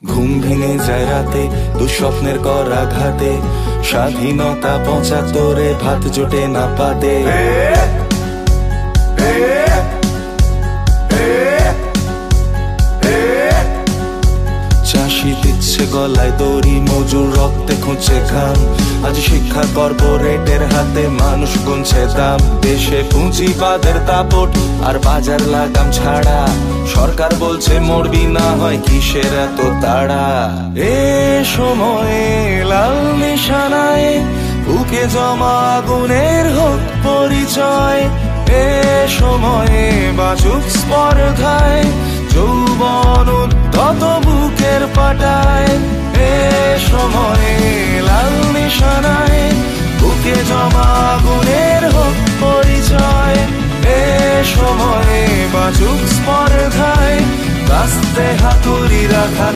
ঘুম ভেঙে যায় রাতে দুঃস্বপ্নের করাঘাতে, স্বাধীনতা ৭৫-এ ভাত জোটে না পাতে। চাষি দিচ্ছে গলায় দড়ি, মজুর রক্তে খুঁজছে ঘাম। আজ শিক্ষা কর্পোরেটের হাতে, মানুষ গুনছে দাম। দেশে পুঁজিবাদের দাপট আর বাজার লাগাম ছাড়া, সরকার বলছে মরবি না হয় কিসের এত তাড়া। এ সময়ে লাল নিশানায় বুকে জমা আগুনের হোক পরিচয়। এ সময়ে বাঁচুক স্পর্ধায় যৌবন উদ্যত বুকের পাটায়। এ সময়ে লাল নিশানায় বুকে জমা আগুনের হোক পরিচয়। এ সময়ে বাঁচুক স্পর্ধায় কাস্তে হাতুড়ি রাখা